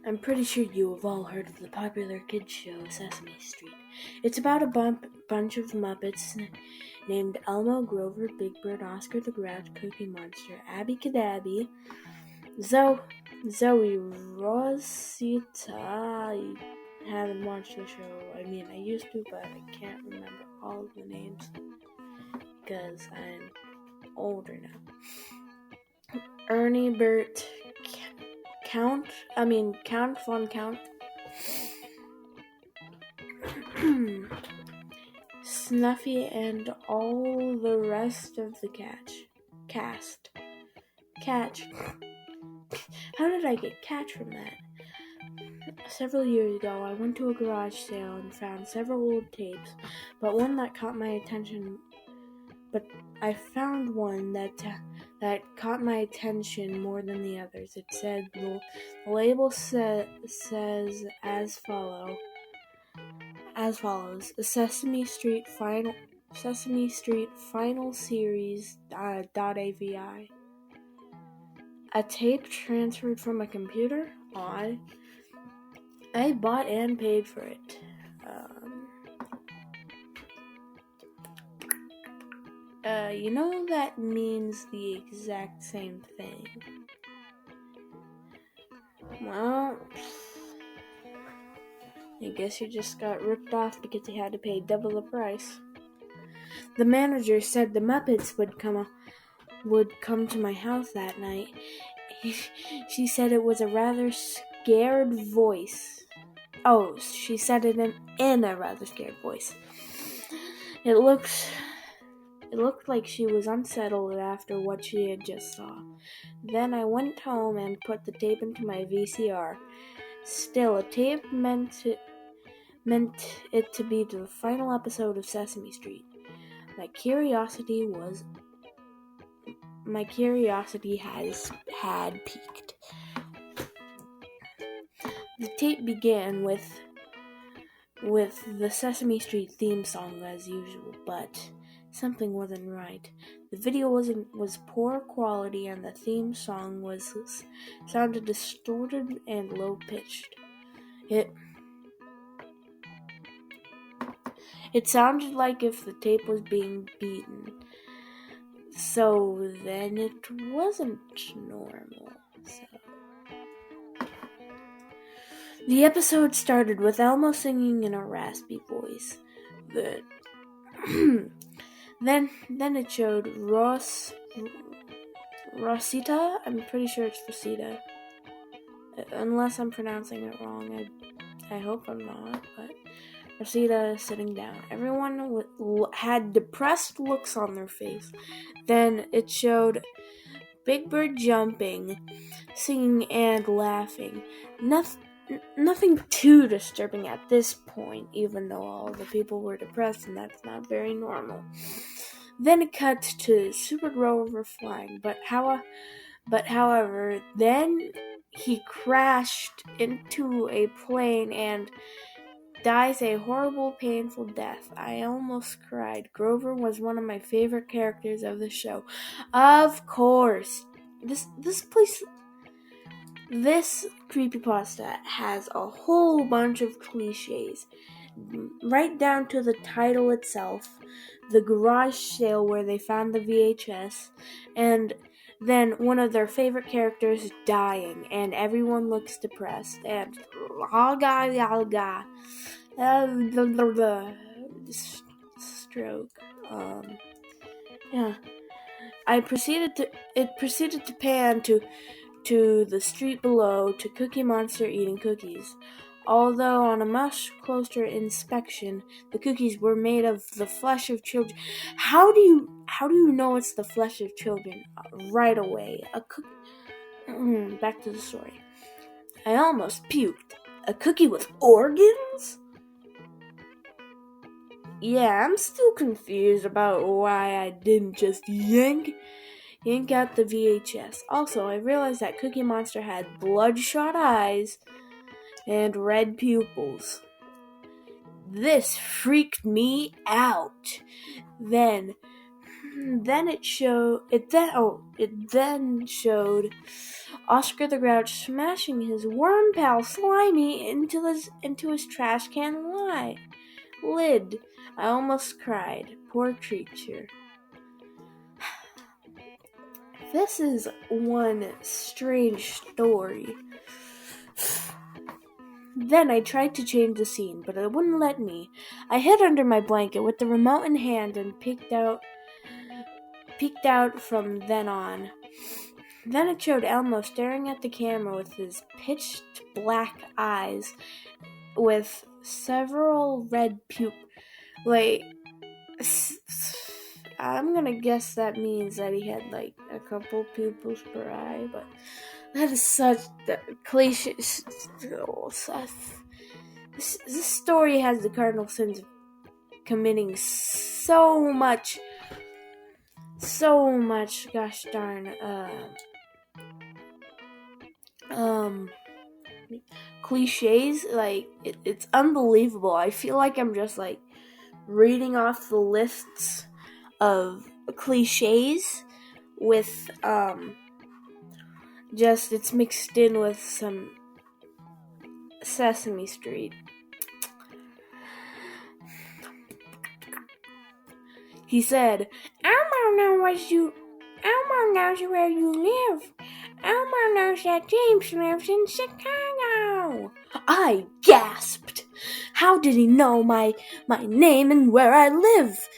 I'm pretty sure you have all heard of the popular kids show Sesame Street. It's about a bunch of Muppets named Elmo, Grover, Big Bird, Oscar the Grouch, Cookie Monster, Abby Cadabby, Zoe, Rosita. I haven't watched the show. I mean, I used to, but I can't remember all of the names because I'm older now. Ernie, Bert, Count Fun Count, Snuffy, and all the rest of the cast. Catch. How did I get catch from that? Several years ago, I went to a garage sale and found several old tapes, but one that caught my attention. I found one that caught my attention more than the others. It said the label says as follows: Sesame Street Final Series .avi. A tape transferred from a computer? Odd. I bought and paid for it. That means the exact same thing. Well, I guess you just got ripped off because you had to pay double the price. The manager said the Muppets would come to my house that night. She said it was a rather scared voice. Oh, she said it in a rather scared voice. It looked like she was unsettled after what she had just saw. Then I went home and put the tape into my VCR. Still, a tape meant it to be the final episode of Sesame Street. My curiosity had peaked. The tape began with the Sesame Street theme song as usual, but something wasn't right. The video was poor quality, and the theme song sounded distorted and low pitched. It sounded like if the tape was being beaten. So then it wasn't normal. The episode started with Elmo singing in a raspy voice. Then it showed Rosita. I'm pretty sure it's Rosita. Unless I'm pronouncing it wrong. I hope I'm not, but Rosita is sitting down. Everyone had depressed looks on their face. Then it showed Big Bird jumping, singing, and laughing. Nothing too disturbing at this point, even though all the people were depressed, and that's not very normal. Then it cut to Super Grover flying, but however, then he crashed into a plane and dies a horrible, painful death. I almost cried. Grover was one of my favorite characters of the show. Of course, this creepypasta has a whole bunch of cliches, right down to the title itself, the garage sale where they found the VHS, and then one of their favorite characters dying, and everyone looks depressed, and stroke. It proceeded to pan to the street below, to Cookie Monster eating cookies. Although on a much closer inspection, the cookies were made of the flesh of children. How do you know it's the flesh of children right away? Back to the story. I almost puked. A cookie with organs? Yeah, I'm still confused about why I didn't just yank out the VHS. Also, I realized that Cookie Monster had bloodshot eyes and red pupils. This freaked me out. Then it then showed Oscar the Grouch smashing his worm pal Slimy into his trash can lid. I almost cried. Poor creature. This is one strange story. Then I tried to change the scene, but it wouldn't let me. I hid under my blanket with the remote in hand and peeked out from then on. Then it showed Elmo staring at the camera with his pitch black eyes with several red I'm gonna guess that means that he had a couple pupils per eye, but that is such cliche. This story has the cardinal sins of committing so much, gosh darn, cliches. It's unbelievable. I feel like I'm just reading off the lists of cliches with it's mixed in with some Sesame Street. He said, Elmo knows where you live. Elmo knows that James lives in Chicago. I gasped. How did he know my name and where I live?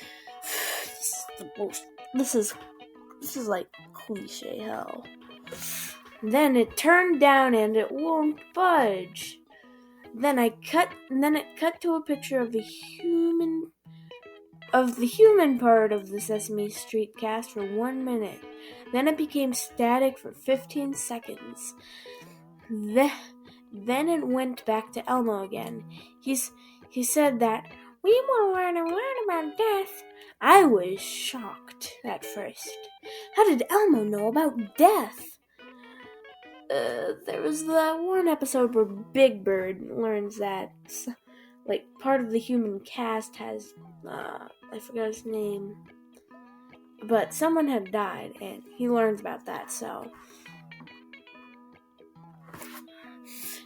This is like cliche hell. Then it turned down and it won't budge. Then it cut to a picture of the human part of the Sesame Street cast for 1 minute. Then it became static for 15 seconds. Then it went back to Elmo again. He said that we will learn a lot about death. I was shocked at first. How did Elmo know about death? There was the one episode where Big Bird learns that part of the human cast has I forgot his name, but someone had died and he learns about that. So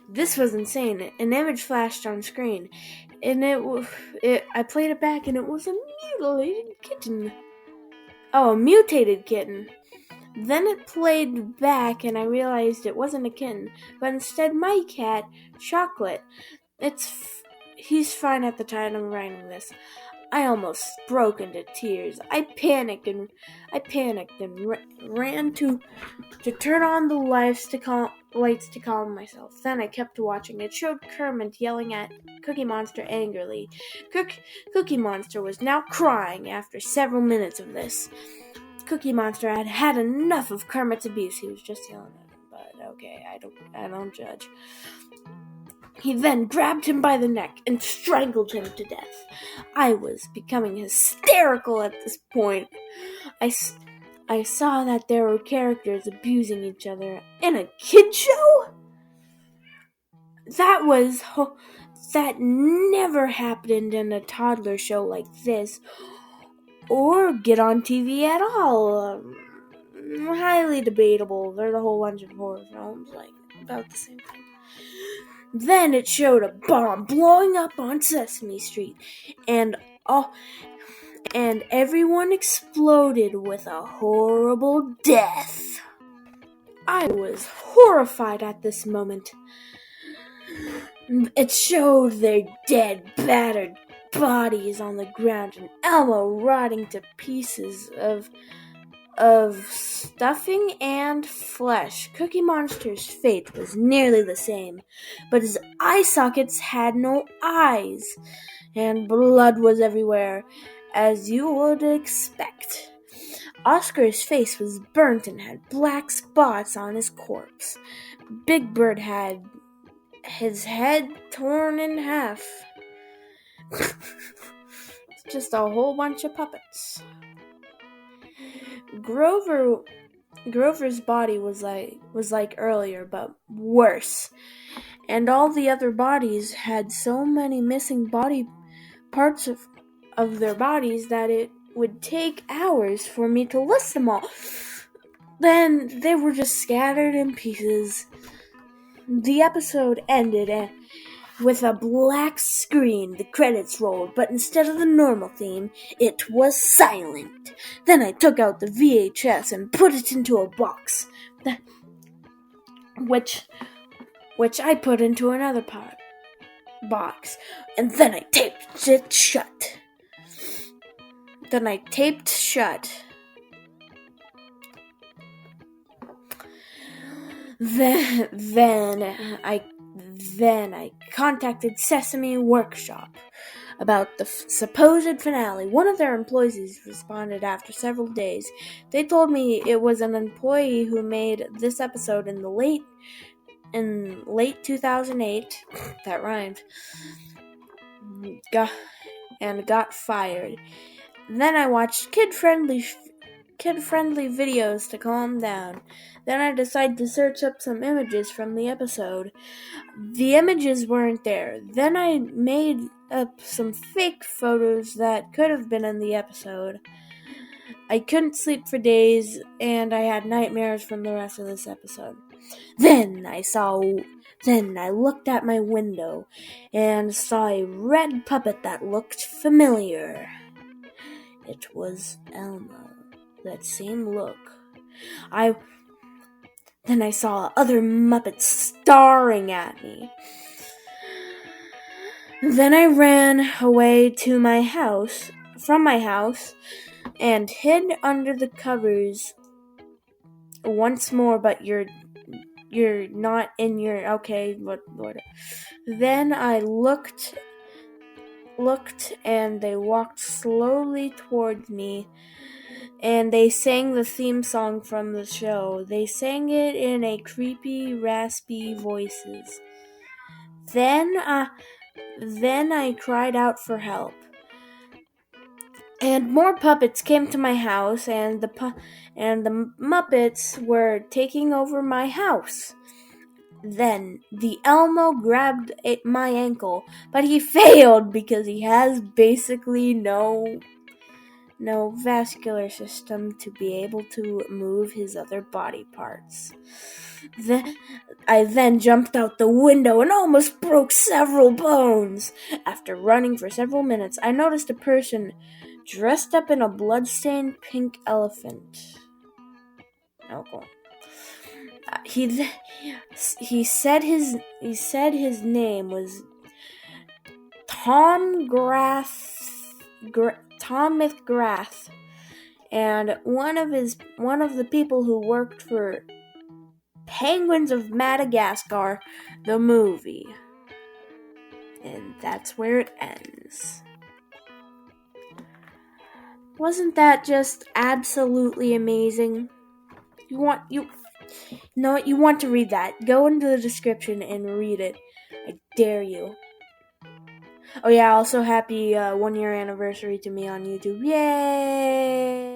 this was insane. An image flashed on screen and I played it back and it was a mutilated kitten. A mutated kitten. Then it played back and I realized it wasn't a kitten, but instead my cat, Chocolate. He's fine at the time I'm writing this. I almost broke into tears. I panicked and ran to turn on the lights to calm myself. Then I kept watching. It showed Kermit yelling at Cookie Monster angrily. Cookie Monster was now crying after several minutes of this. Cookie Monster had had enough of Kermit's abuse. He was just yelling at him, but okay, I don't judge. He then grabbed him by the neck and strangled him to death. I was becoming hysterical at this point. I saw that there were characters abusing each other in a kid show? That never happened in a toddler show like this, or get on TV at all. Highly debatable. There's a whole bunch of horror films about the same thing. Then it showed a bomb blowing up on Sesame Street, and everyone exploded with a horrible death. I was horrified at this moment. It showed their dead, battered bodies on the ground and Elmo rotting to pieces of stuffing and flesh. Cookie Monster's fate was nearly the same, but his eye sockets had no eyes, and blood was everywhere, as you would expect. Oscar's face was burnt and had black spots on his corpse. Big Bird had his head torn in half. It's just a whole bunch of puppets. Grover's body was like earlier, but worse. And all the other bodies had so many missing body parts of their bodies that it would take hours for me to list them all. then they were just scattered in pieces. The episode ended with a black screen. The credits rolled, but instead of the normal theme, it was silent. Then I took out the VHS and put it into a box, which I put into another box, and then I taped it shut. Then I contacted SESAME Workshop about the supposed finale. One of their employees responded after several days. They told me it was an employee who made this episode in late 2008. That rhymed. Got fired. Then I watched kid-friendly videos to calm down. Then I decided to search up some images from the episode. The images weren't there. Then I made up some fake photos that could have been in the episode. I couldn't sleep for days, and I had nightmares from the rest of this episode. Then I looked at my window and saw a red puppet that looked familiar. It was Elmo. That same look. Then I saw other Muppets staring at me. Then I ran away to from my house, and hid under the covers once more, but you're not in your, okay, what? Then I looked, and they walked slowly towards me, and they sang the theme song from the show. They sang it in a creepy, raspy voices. Then I cried out for help. And more puppets came to my house, and the Muppets were taking over my house. Then the Elmo grabbed my ankle, but he failed because he has basically no vascular system to be able to move his other body parts. I then jumped out the window and almost broke several bones. After running for several minutes, I noticed a person dressed up in a bloodstained pink elephant. Okay. He said his name was Tom McGrath, and one of the people who worked for Penguins of Madagascar, the movie. And that's where it ends. Wasn't that just absolutely amazing? You want to read that? Go into the description and read it. I dare you. Oh yeah, also happy 1 year anniversary to me on YouTube. Yay!